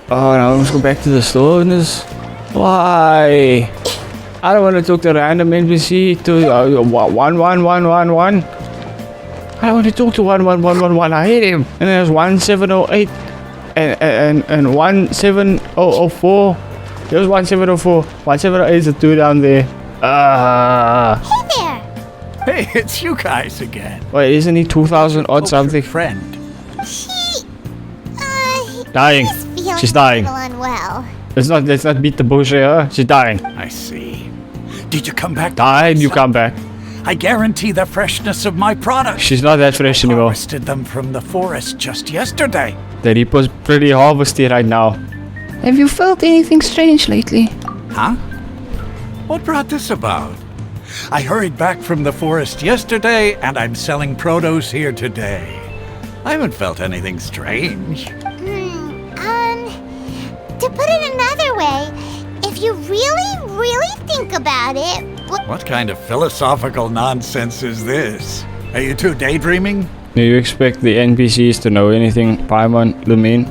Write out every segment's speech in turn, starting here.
Oh, now let's go back to the store. Why? I don't want to talk to random NPC to 11111. I don't want to talk to 11111. I hate him. And there's 1708 and 17004. There's 1704. 1708 is the two down there. Hey there. Hey, it's you guys again. Wait, isn't he 2000 odd something? Friend. Dying. She's dying. Unwell. Let's not beat the bullshit, huh? She's dying. I see. Did you come back? Died, you come back. I guarantee the freshness of my product. She's not that fresh anymore. Harvested them from the forest just yesterday. The reaper's pretty harvesty right now. Have you felt anything strange lately? Huh? What brought this about? I hurried back from the forest yesterday, and I'm selling produce here today. I haven't felt anything strange. To put it another way, if you really think about it... What kind of philosophical nonsense is this? Are you two daydreaming? Do you expect the NPCs to know anything, Paimon, Lumine?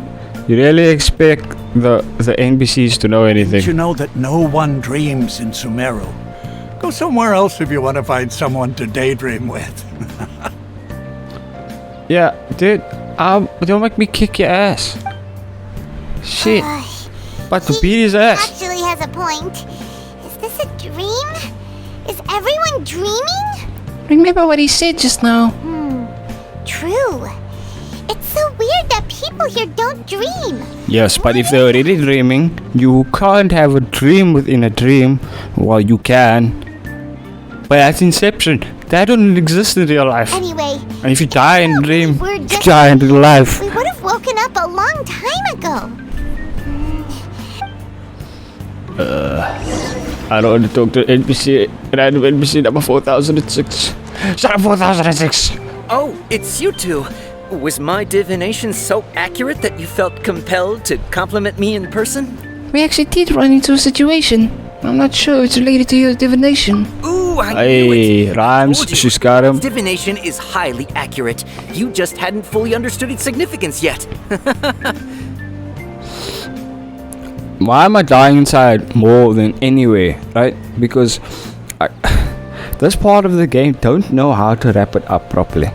You really expect the NPCs to know anything? Did you know that no one dreams in Sumeru? Go somewhere else if you want to find someone to daydream with. Yeah, dude, don't make me kick your ass. Shit. But to beat his ass. Actually has a point. Is this a dream? Is everyone dreaming? Remember what he said just now. True. It's so weird that people here don't dream. Yes, but if they're already dreaming, you can't have a dream within a dream. Well, you can. But that's Inception. That don't exist in real life. Anyway, And if you die in a dream, we're you just- die in real life. we would have woken up a long time ago. I don't want to talk to NPC, random NPC number 4006. Shut up, 4006! Oh, it's you two. Was my divination so accurate that you felt compelled to compliment me in person? We actually did run into a situation. I'm not sure it's related to your divination. Ooh, I knew Hey, it. rhymes, Told you. she's got him. Divination is highly accurate. You just hadn't fully understood its significance yet. Why am I dying inside more than anywhere, right? Because this part of the game don't know how to wrap it up properly.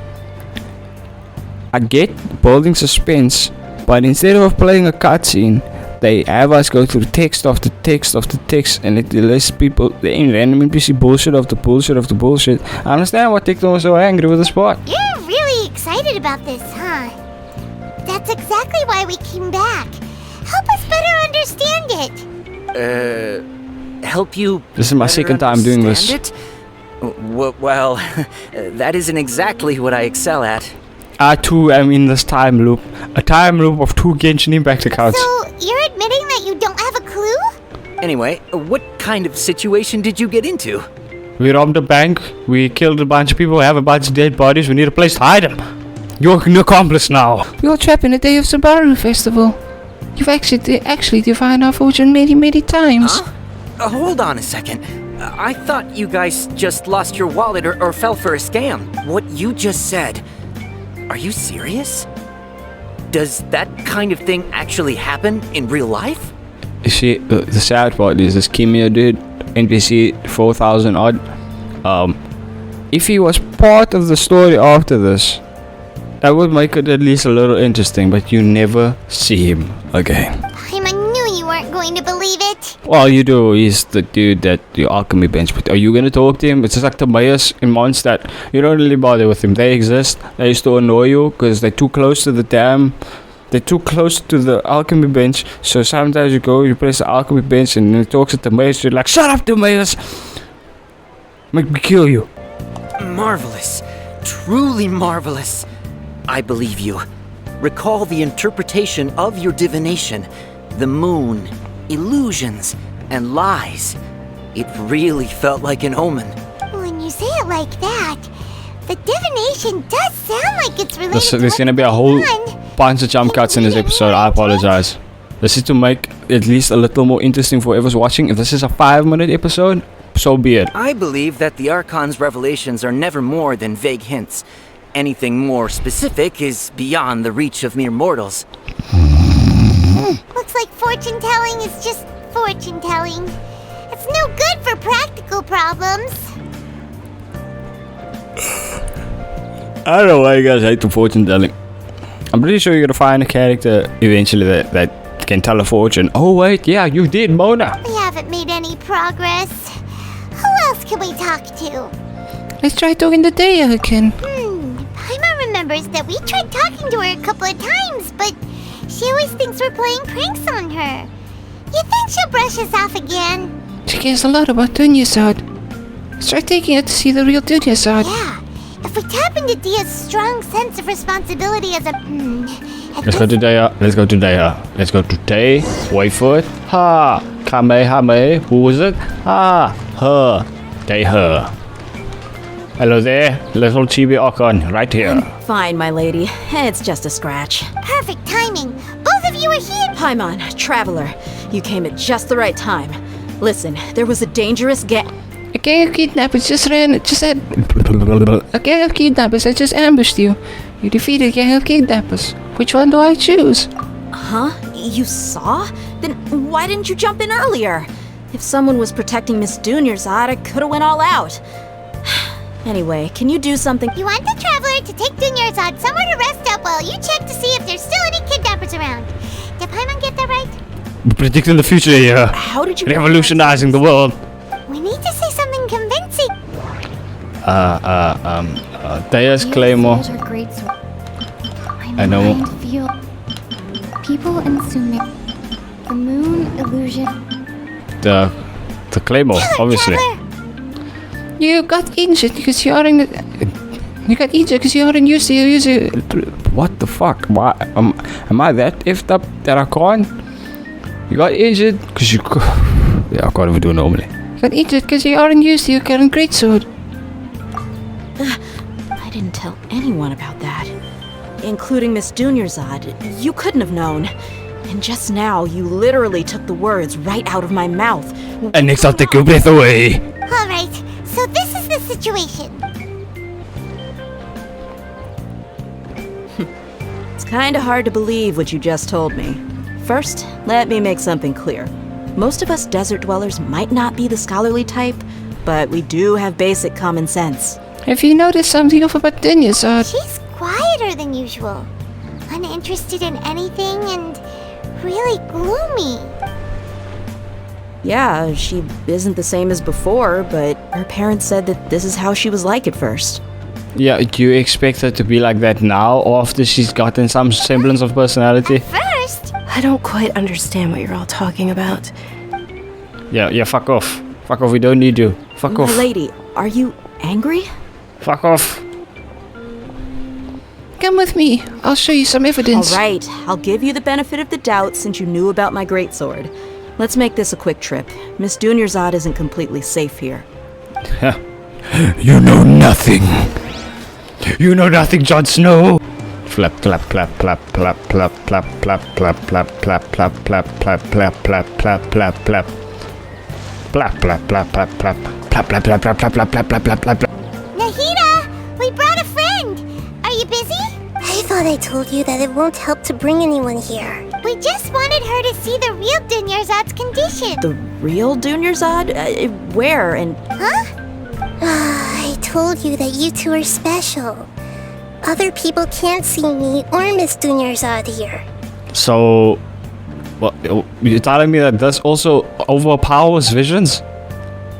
I get building suspense, but instead of playing a cutscene, they have us go through text after text after text, and it lists people, the random NPC bullshit after bullshit after bullshit. I understand why TikTok was so angry with this part. You're really excited about this, huh? That's exactly why we came back. Help us better understand it. Help you. This is my better second time doing this. understand it? Well, that isn't exactly what I excel at. I too am in this time loop. A time loop of 2 Genshin Impact accounts. So, you're admitting that you don't have a clue? Anyway, what kind of situation did you get into? We robbed a bank, we killed a bunch of people, we have a bunch of dead bodies, we need a place to hide them. You're an accomplice now. We got trapped in the Day of Subaru festival. You've actually defined our fortune many times. Huh? Hold on a second. I thought you guys just lost your wallet or fell for a scam. What you just said. Are you serious? Does that kind of thing actually happen in real life? You see, the sad part is this Kimio dude, NPC 4000 odd. If he was part of the story after this, that would make it at least a little interesting, but you never see him again. I knew you weren't going to believe it. Well, you do. He's the dude that the alchemy bench. But are you gonna talk to him? It's just like the Mayas in Mondstadt. You don't really bother with them. They exist. They used to annoy you because they're too close to the dam. They're too close to the alchemy bench. So sometimes you go, you press the alchemy bench, and then it talks at the Mayas. You're like, shut up, the Mayas! Make me kill you. Marvelous. Truly marvelous. I believe you. Recall the interpretation of your divination. The moon, illusions, and lies. It really felt like an omen. When you say it like that, the divination does sound like it's related to There's gonna be a whole bunch of jump cuts in this episode. I apologize. This is to make at least a little more interesting for whoever's watching. If this is a 5-minute episode, so be it. I believe that the Archon's revelations are never more than vague hints. Anything more specific is beyond the reach of mere mortals. Looks like fortune telling is just fortune telling. It's no good for practical problems. I don't know why you guys hate the fortune telling. I'm pretty sure you're gonna find a character eventually that can tell a fortune. Oh wait, yeah, you did, Mona. We haven't made any progress. Who else can we talk to? Let's try talking to Daya again. Paimon remembers that we tried talking to her a couple of times, but she always thinks we're playing pranks on her. You think she'll brush us off again? She cares a lot about Dunyazad. Let's try taking her to see the real Dunyazad. Yeah. If we tap into Dia's strong sense of responsibility as a... Let's go to Daya. Let's go to Daya. Let's go to Day. Wait for it. Ha. Kamehame. Who was it? Ha. Her. Day her. Hello there. Little Chibi Okon. Right here. Fine, my lady. It's just a scratch. Perfect timing. Both of you are here. Paimon, Traveler, you came at just the right time. Listen, there was a dangerous A gang of kidnappers just ambushed you. You defeated a gang of kidnappers. Which one do I choose? Huh? You saw? Then why didn't you jump in earlier? If someone was protecting Miss Dunyazad, I could have went all out. Anyway, can you do something? You want the Traveler to take Dunyazad somewhere to rest up while you check to see if there's still any kidnappers around. Did Paimon get that right? Predicting the future here. How did you... Revolutionizing the world. We need to say something convincing. Daya's Claymore. Are great swords. I know. My mind feel people in Sume. The moon illusion. The Claymore, obviously. Traveler. You got injured because you aren't... You got injured because you aren't used to use it. What the fuck? Why am I that effed up that I can't? You got injured because you... Yeah, I can't even do it normally. You got injured because you aren't used to your current greatsword. I didn't tell anyone about that. Including Miss Dunyazad. You couldn't have known. And just now, you literally took the words right out of my mouth. And next I'll take your breath away. All right, so this is the situation. It's kinda hard to believe what you just told me. First, let me make something clear. Most of us desert dwellers might not be the scholarly type, but we do have basic common sense. Have you noticed something of about Dunyazad? She's quieter than usual, uninterested in anything, and really gloomy. Yeah, she isn't the same as before, but her parents said that this is how she was like at first. Yeah, do you expect her to be like that now after she's gotten some semblance of personality? First, I don't quite understand what you're all talking about. Yeah, fuck off. Fuck off, we don't need you. Fuck My off. lady, are you angry? Fuck off. Come with me. I'll show you some evidence. All right, I'll give you the benefit of the doubt since you knew about my greatsword. Let's make this a quick trip. Miss Dunyazad isn't completely safe here. You know nothing. You know nothing, Jon Snow. Flap, clap, clap, clap, clap, clap, clap, clap, clap, clap, clap, clap, clap, clap, clap, clap, clap, clap, clap. Plap, plap, plap, plap, plap. Plap, plap, plap, plap, plap, plap, plap, plap, plap, plap. Nahida, we brought a friend. Are you busy? I thought I told you that it won't help to bring anyone here. We just wanted her to see the real Dunyazad's condition. The real Dunyazad? Where and... Huh? I told you that you two are special. Other people can't see me or Miss Dunyazad here. So, what, you're telling me that this also overpowers visions?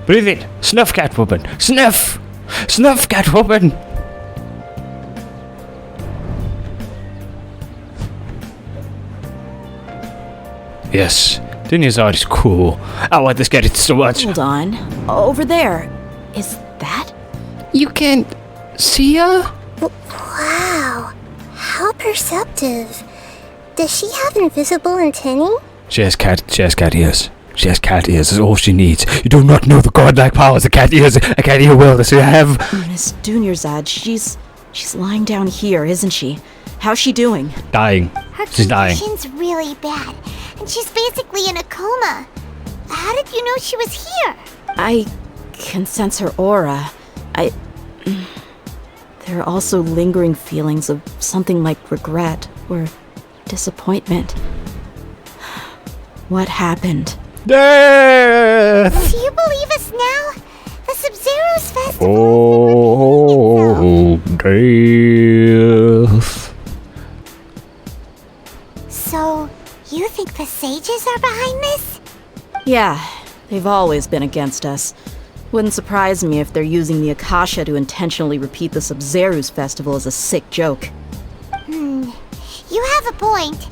Breathe it. Snuff, Catwoman. Sniff! Snuff, Catwoman! Yes, Dunyazad is cool. I want this character so much. Hold on. Over there. Is that? You can't see her? Wow, how perceptive. Does she have invisible antennae? She has cat ears. She has cat ears. That's all she needs. You do not know the godlike powers of cat ears. A cat ear world that you have. Miss Dunyazad, she's lying down here, isn't she? How's she doing? Dying. Her She's dying. condition's really bad, and she's basically in a coma. How did you know she was here? I can sense her aura. There are also lingering feelings of something like regret or disappointment. What happened? Death! Do you believe us now? The Sub-Zero's festival Oh, death. So, you think the sages are behind this? Yeah, they've always been against us. Wouldn't surprise me if they're using the Akasha to intentionally repeat the Sub-Zero's festival as a sick joke. You have a point.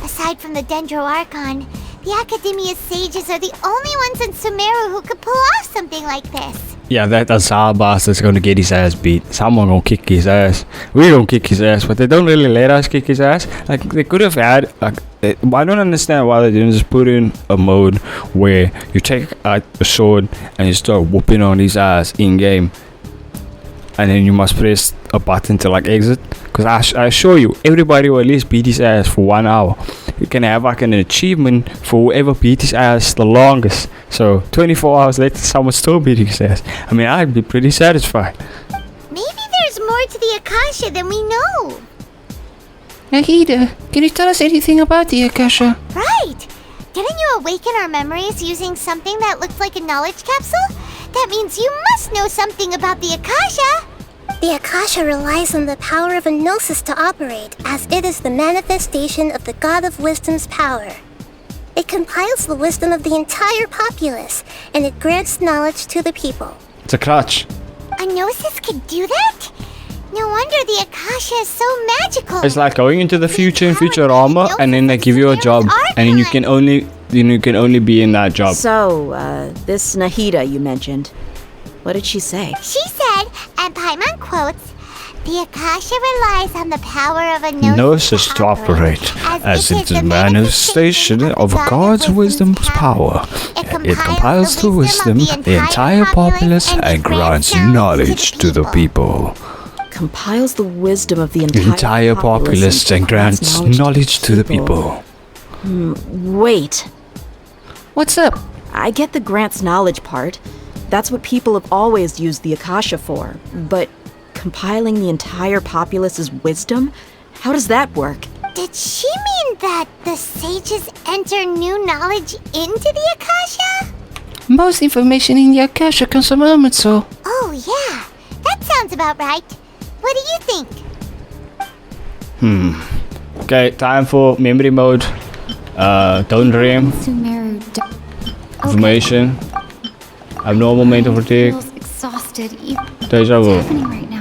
Aside from the Dendro Archon, the Academia's sages are the only ones in Sumeru who could pull off something like this. Yeah, that Azar bastard's gonna get his ass beat. Someone gonna kick his ass. We don't kick his ass, but they don't really let us kick his ass. Like, they could have had, like, I don't understand why they didn't just put in a mode where you take out a sword and you start whooping on his ass in-game. And then you must press a button to, like, exit. Because I assure you, everybody will at least beat his ass for 1 hour. You can have, like, an achievement for whoever beat his ass the longest. So, 24 hours later, someone's still beating his ass. I mean, I'd be pretty satisfied. Maybe there's more to the Akasha than we know. Nahida, can you tell us anything about the Akasha? Right! Didn't you awaken our memories using something that looked like a knowledge capsule? That means you must know something about the Akasha! The Akasha relies on the power of a gnosis to operate, as it is the manifestation of the God of Wisdom's power. It compiles the wisdom of the entire populace, and it grants knowledge to the people. It's a clutch. A gnosis could do that? No wonder the Akasha is so magical! It's like going into the future in Futurama, and then they give you a job, and then you can only be in that job. So, this Nahida you mentioned, what did she say? She said, and Paimon quotes, the Akasha relies on the power of a gnosis to operate, as it is the manifestation of God's wisdom's power. It compiles the wisdom, the entire populace, and grants knowledge to the people. Compiles the wisdom of the Entire populace and grants knowledge to the people. Wait. What's up? I get the grants knowledge part. That's what people have always used the Akasha for. But compiling the entire populace's wisdom? How does that work? Did she mean that the sages enter new knowledge into the Akasha? Most information in the Akasha comes from Elmutso. Oh yeah, that sounds about right. What do you think? Okay, time for memory mode. Don't dream. Sumeru. Information. Abnormal mental fatigue. Feels exhausted. Deja vu. What's happening right now?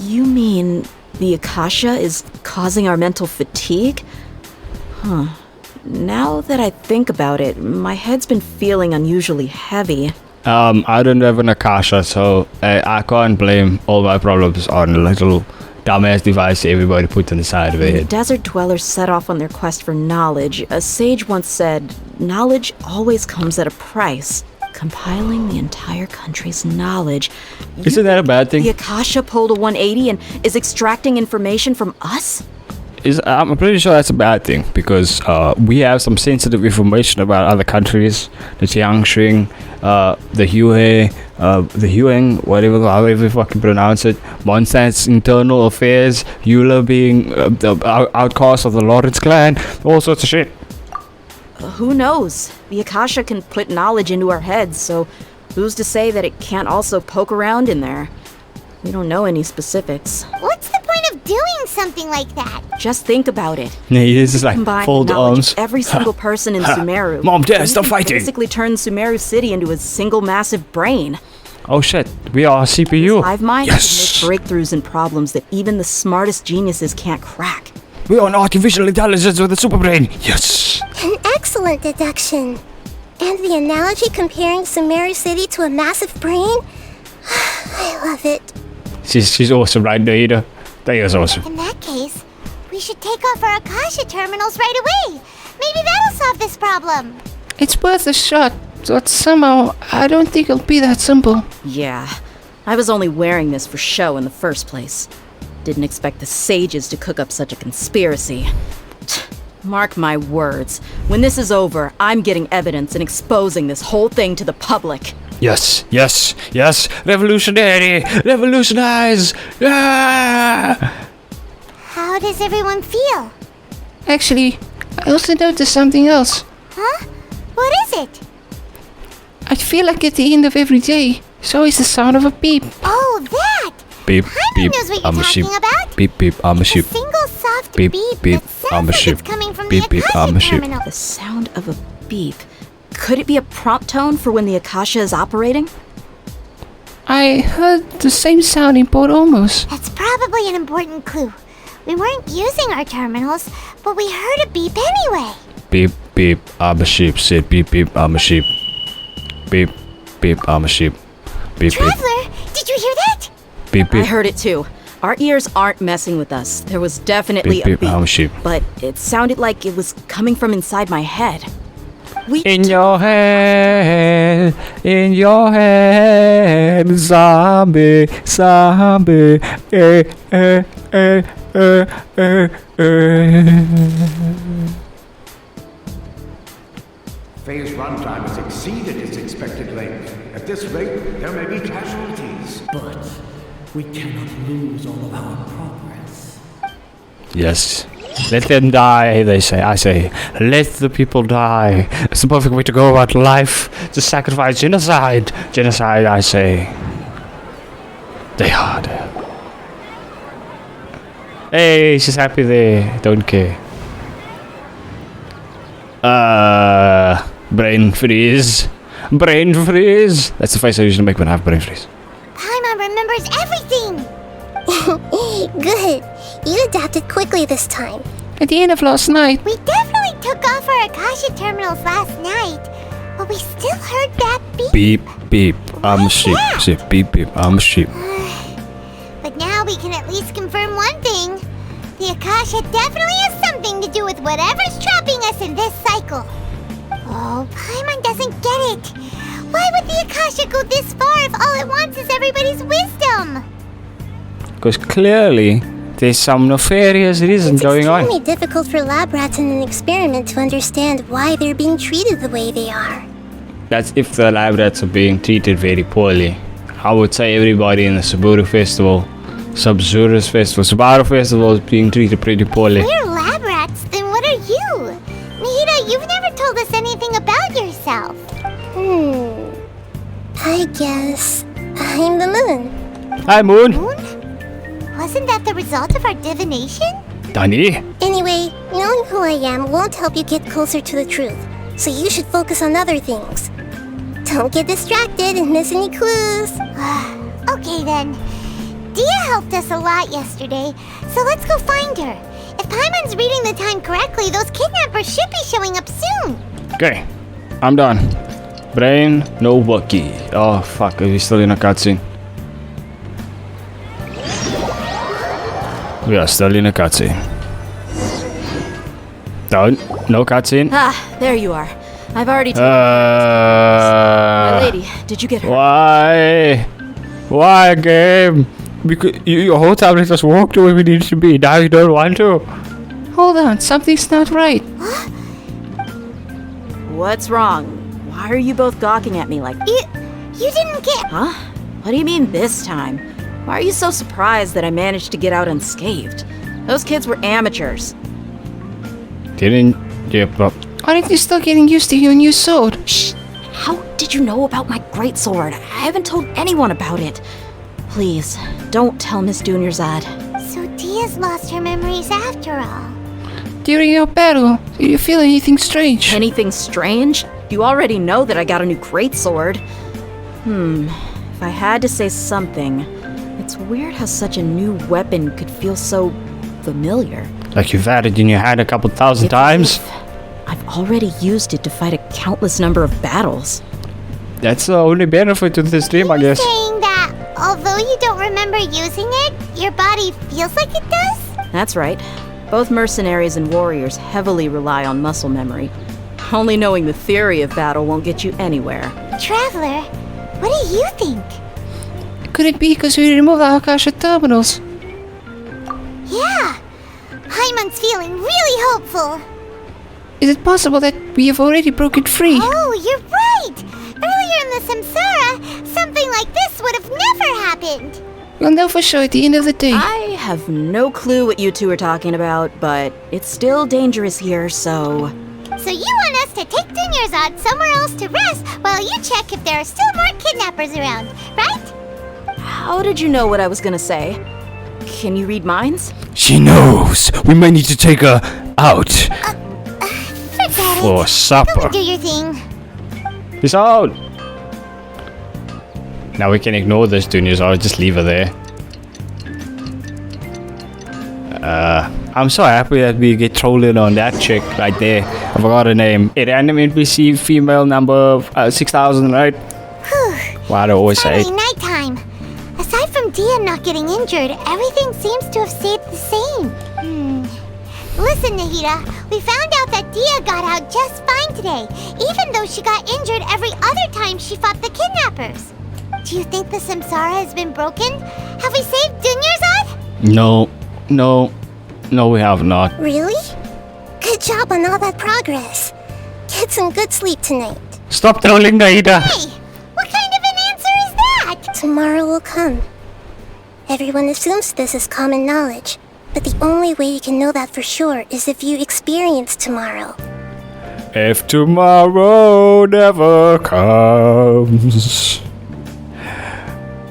You mean the Akasha is causing our mental fatigue? Huh. Now that I think about it, my head's been feeling unusually heavy. I don't have an Akasha, so I can't blame all my problems on a little dumbass device everybody put on the side of their When head. desert dwellers set off on their quest for knowledge, a sage once said, knowledge always comes at a price. Compiling the entire country's knowledge. Isn't that a bad thing? The Akasha pulled a 180 and is extracting information from us? I'm pretty sure that's a bad thing, because we have some sensitive information about other countries, the Jiangxing, the Hue, the Huang, however you fucking pronounce it, Mondstadt's internal affairs, Eula being the outcast of the Lawrence clan, all sorts of shit. Who knows? The Akasha can put knowledge into our heads, so who's to say that it can't also poke around in there? We don't know any specifics. What's the point of doing something like that? Just think about it. Yeah, this is like Combine fold knowledge arms. of every single person in Sumeru. Mom, Dad, We stop can fighting. Basically turn Sumeru City into a single massive brain. Oh shit, we are a CPU. Hive mind Yes. can make breakthroughs in problems that even the smartest geniuses can't crack. We are an artificial intelligence with a super brain. Yes. An excellent deduction. And the analogy comparing Sumeru City to a massive brain? I love it. She's awesome, right, Naida? That is awesome. In that case, we should take off our Akasha terminals right away. Maybe that'll solve this problem. It's worth a shot, but somehow I don't think it'll be that simple. Yeah, I was only wearing this for show in the first place. Didn't expect the sages to cook up such a conspiracy. Mark my words, when this is over, I'm getting evidence and exposing this whole thing to the public. Yes, yes, yes! Revolutionary! Revolutionize! Yeah! How does everyone feel? Actually, I also noticed something else. Huh? What is it? I feel like at the end of every day, there's always the sound of a beep. Oh, that! Beep, Paimon beep, knows what you're I'm a sheep. talking about. Beep, beep, I'm a A sheep. single soft Beep, beep, beep, that sounds I'm a like sheep. it's coming from Beep, the beep, Akasha I'm a sheep. terminal. The sound of a beep. Could it be a prompt tone for when the Akasha is operating? I heard the same sound in Port Almost. That's probably an important clue. We weren't using our terminals, but we heard a beep anyway. Beep, beep, I'm a sheep. Said beep, beep, I'm a sheep. Beep, beep, I'm a sheep. Beep, beep, Traveler, did you hear that? beep, I beep. heard it too. Our ears aren't messing with us. There was definitely Beep, a beep, beep, I'm a sheep. but it sounded like it was coming from inside my head. In your head, zombie, zombie, eh, eh, eh, eh, eh, eh. Phase runtime has exceeded its expected length. At this rate, there may be casualties. But we cannot lose all of our progress. Yes. Let them die, they say. I say, let the people die. It's the perfect way to go about life. To sacrifice genocide. Genocide, I say. They are there. Hey, she's happy there. Don't care. Brain freeze. Brain freeze. That's the face I usually make when I have brain freeze. Paimon remembers everything. Good. You adapted quickly this time. At the end of last night, We definitely took off our Akasha terminals last night, but we still heard that beep. Beep, beep. I'm a sheep. Say beep, beep. I'm a sheep. But now we can at least confirm one thing. The Akasha definitely has something to do with whatever's trapping us in this cycle. Oh, Paimon doesn't get it. Why would the Akasha go this far if all it wants is everybody's wisdom? Because clearly, there's some nefarious reason It's going on. extremely difficult for lab rats in an experiment to understand why they're being treated the way they are. That's if the lab rats are being treated very poorly. I would say everybody in the Subaru Festival, Subaru Festival is being treated pretty poorly. We're lab rats, then what are you? Nihida, you've never told us anything about yourself. I guess I'm the moon. Hi, Moon. Moon? Wasn't that the result of our divination? Danny. Anyway, knowing who I am won't help you get closer to the truth, so you should focus on other things. Don't get distracted and miss any clues. Okay then. Dia helped us a lot yesterday, so let's go find her. If Paimon's reading the time correctly, those kidnappers should be showing up soon. Okay, I'm done. Brain, no Bucky. Oh, fuck, are we still in a cutscene? We are still in a cutscene. No cutscene. Ah, there you are. I've already told My lady, did you get her? Why? Why, game? Because your whole time let us walk to where we need to be. Now you don't want to. hold on, something's not right. What's wrong? Why are you both gawking at me like... You didn't get... Huh? What do you mean this time? Why are you so surprised that I managed to get out unscathed? Those kids were amateurs. Didn't you? Aren't you still getting used to your new sword? Shh! How did you know about my greatsword? I haven't told anyone about it. Please, don't tell Miss Dunyarzad. So Dia's lost her memories after all. During your battle, did you feel anything strange? Anything strange? You already know that I got a new greatsword. If I had to say something, it's weird how such a new weapon could feel so familiar. Like you've had it in your hand a couple thousand times? I've already used it to fight a countless number of battles. That's the only benefit of this game, I guess. Saying that, although you don't remember using it, your body feels like it does? That's right. Both mercenaries and warriors heavily rely on muscle memory. Only knowing the theory of battle won't get you anywhere. Traveler, what do you think? Could it be because we removed the Akasha terminals? Yeah, Paimon's feeling really hopeful. Is it possible that we have already broken free? Oh, you're right! Earlier in the Samsara, something like this would have never happened. We'll know for sure at the end of the day. I have no clue what you two are talking about, but it's still dangerous here, so... So you want us to take Dunyarzad somewhere else to rest while you check if there are still more kidnappers around, right? How did you know what I was gonna say? Can you read minds? She knows. We might need to take her out Forget for it. supper. Go do your thing. Peace out. Now we can ignore this Dunya, so I'll just leave her there. I'm so happy that we get trolled on that chick right there. I forgot her name. A random NPC female number 6000, right? Why do I always say it? Finally, nighttime. Aside from Dia not getting injured, everything seems to have stayed the same. Listen, Nahida, we found out that Dia got out just fine today, even though she got injured every other time she fought the kidnappers. Do you think the Samsara has been broken? Have we saved Dunyarzad? No, we have not. Really? Good job on all that progress. Get some good sleep tonight. Stop trolling, Nahida. Hey, what kind of an answer is that? Tomorrow will come. Everyone assumes this is common knowledge, but the only way you can know that for sure is if you experience tomorrow. If tomorrow never comes,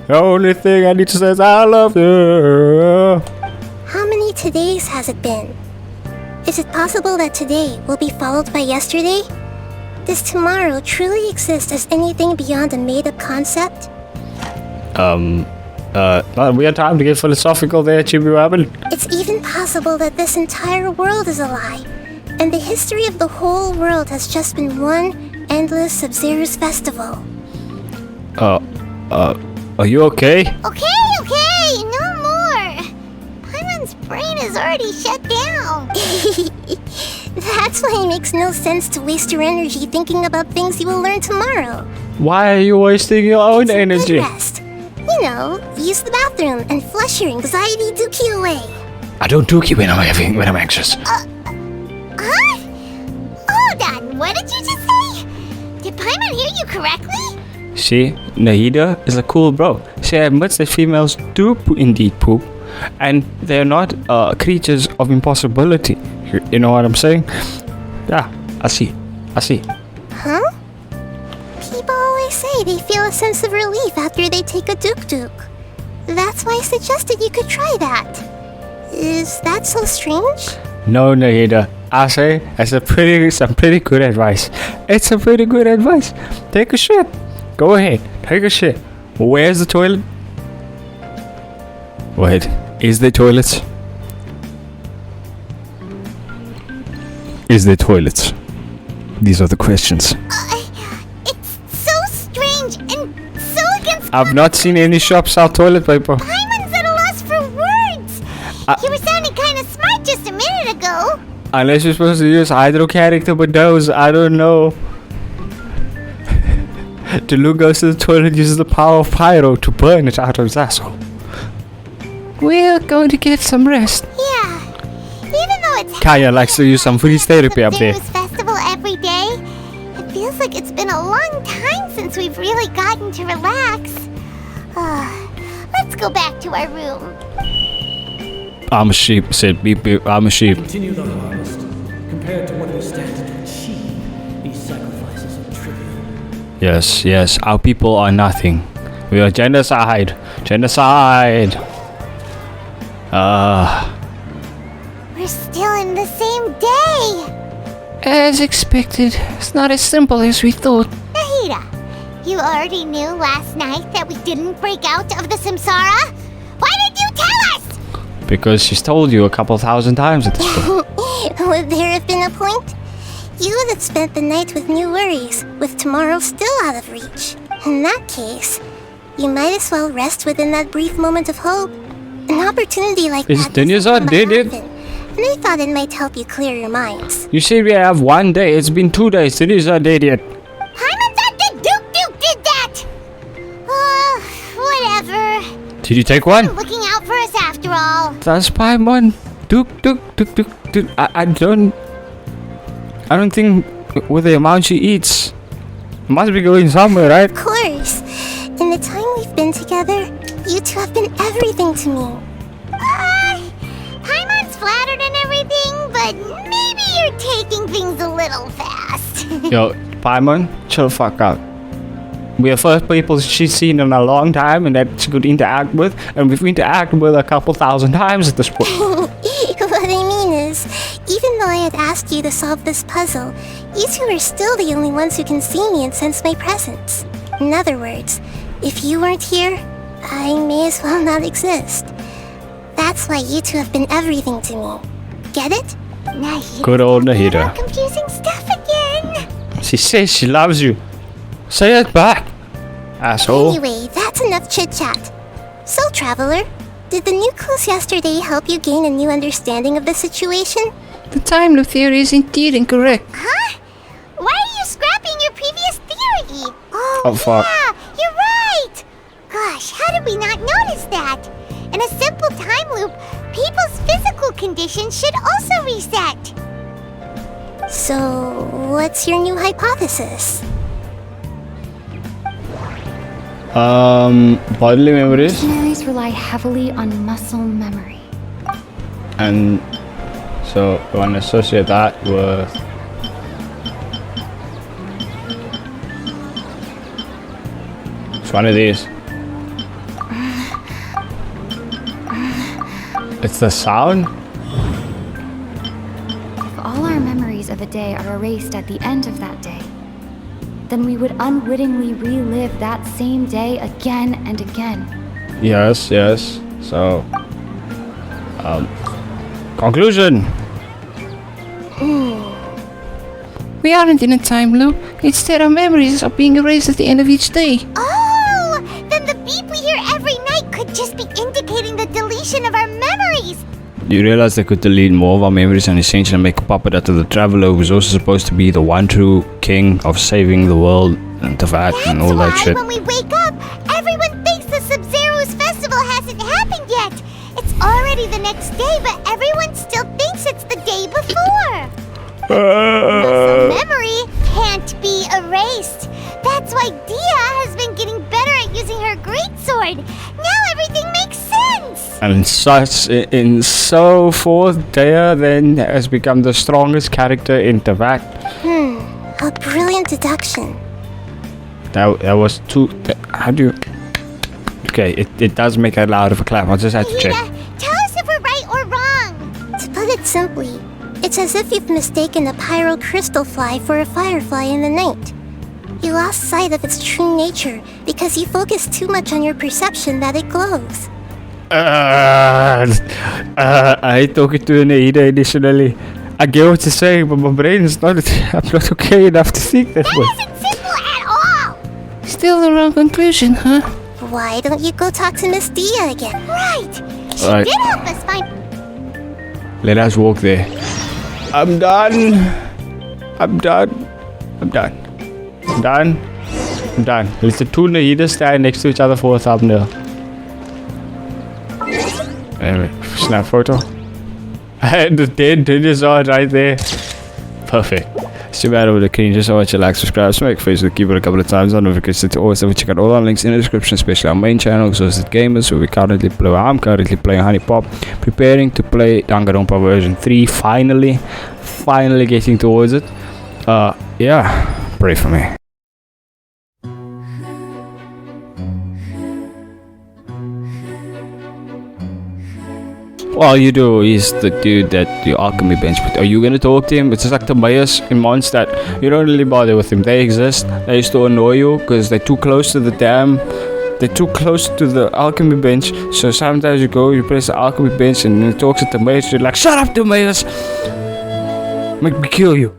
the only thing I need to say is I love you. How many todays has it been? Is it possible that today will be followed by yesterday? Does tomorrow truly exist as anything beyond a made-up concept? We have time to get philosophical there, Chibi Rabbit. It's even possible that this entire world is a lie, and the history of the whole world has just been one endless Sub-Zero's festival. Are you okay? Okay, no more. Paimon's brain is already shut down. That's why it makes no sense to waste your energy thinking about things you will learn tomorrow. Why are you wasting your own Get some good energy? rest. You know, use the bathroom and flush your anxiety dookie away. I don't dookie when I'm anxious. Huh? Hold on, what did you just say? Did Paimon hear you correctly? See, Nahida is a cool bro. She admits that females do indeed poop, and they're not creatures of impossibility. You know what I'm saying? Yeah, I see. Huh? People always say they feel a sense of relief after they take a duk-duk. That's why I suggested you could try that. Is that so strange? No, Nahida. I say it's some pretty good advice. It's a pretty good advice. Take a shit. Go ahead. Take a shit. Where's the toilet? Wait, is there toilets? Is there toilets? These are the questions. It's so strange and so against. I've not seen any shops sell toilet paper. Paimon's at a loss for words. You were sounding kind of smart just a minute ago. Unless you're supposed to use hydro character, but those, I don't know. Tulu goes to the toilet, uses the power of pyro to burn it out of his asshole. We're going to get some rest. Yeah. Even though it's Kaya likes to use some freeze therapy up there. Zero's festival every day, it feels like it's been a long time since we've really gotten to relax. Let's go back to our room. I'm a sheep, said beep beep, I'm a sheep. Continue the harvest. Compared to what we stand to achieve, these sacrifices are trivial. Yes, our people are nothing. We are genocide. We're still in the same day. As expected, it's not as simple as we thought. Nahida, you already knew last night that we didn't break out of the Samsara? Why did you tell us? Because she's told you a couple thousand times at this point. Would there have been a point? You would have spent the night with new worries, with tomorrow still out of reach. In that case, you might as well rest within that brief moment of hope. An opportunity like Is that Dunyarzad dead yet? and I thought it might help you clear your minds. You said we have 1 day. It's been 2 days. Dunya's not dead yet. Paimon thought that Duke did that! Whatever. Did you take one? Looking out for us after all. That's Paimon. Duke. I don't think with the amount she eats, Must be going somewhere, right? Of course. In the time we've been together, you two have been everything to me. Paimon's flattered and everything, but maybe you're taking things a little fast. Yo, Paimon, chill the fuck out. We are first people she's seen in a long time and that she could interact with, and we've interacted with a couple thousand times at this point. What I mean is, even though I had asked you to solve this puzzle, you two are still the only ones who can see me and sense my presence. In other words, if you weren't here, I may as well not exist. That's why you two have been everything to me. Get it? Good old Nahida. Confusing stuff again. She says she loves you. Say it back, asshole. Anyway, that's enough chit-chat. So, Traveler, did the new clues yesterday help you gain a new understanding of the situation? The time loop theory is indeed incorrect. Huh? Why are you scrapping your previous theory? Oh, fuck. Yeah, you're right. Gosh, how did we not notice that? In a simple time loop, people's physical conditions should also reset. So, what's your new hypothesis? Bodily memories. Dictionaries rely heavily on muscle memory. And so we want to associate that with it's one of these. It's the sound. If all our memories of a day are erased at the end of that day, then we would unwittingly relive that same day again and again. Yes, yes. So, conclusion. We aren't in a time loop. Instead, our memories are being erased at the end of each day. Oh, then the beep we hear every night could just be indicating the deletion of our memories. You realize they could delete more of our memories and essentially make a puppet out of the Traveler, who's also supposed to be the one true king of saving the world and the vat and all that shit. When we wake up, everyone thinks the Sub-Zero's festival hasn't happened yet. It's already the next day, but everyone still thinks it's the day before. Muscle memory can't be erased. That's why Dia has been getting better at using her greatsword. Now everything makes sense. And in so forth, Dea then has become the strongest character in the vat. A brilliant deduction. That was too. How do you? Okay, it does make a loud of a clap. I just had to check. Tell us if we're right or wrong. To put it simply, it's as if you've mistaken a pyro crystal fly for a firefly in the night. You lost sight of its true nature because you focused too much on your perception that it glows. I hate talking to an Aida additionally. I get what you're saying, but my brain is not. I'm not okay enough to think that way. That isn't simple at all. Still the wrong conclusion, huh? Why don't you go talk to Miss Dia again? Right. She Right. did help us find. Let us walk there. I'm done. I'm done. I'm done. I'm done. I'm done. Let's the two Nahidas stand next to each other for a thumbnail. Anyway, snap photo. And the dead dinosaur right there. Perfect. Stay bad over the clean. Just so much you like, subscribe, smack face with the keyboard a couple of times. On notifications to always check out all our links in the description, especially our main channel, Exhausted Gamers, where I'm currently playing Honey Pop, preparing to play Danganronpa version 3. Finally getting towards it. Yeah, pray for me. All you do is the dude that the alchemy bench, but are you gonna talk to him? It's just like the Mayas in Mondstadt. You don't really bother with them. They exist. They used to annoy you because they're too close to the dam. They're too close to the alchemy bench. So sometimes you go, you press the alchemy bench, and it talks at the Mayas. You're like, shut up, the Mayas! Make me kill you.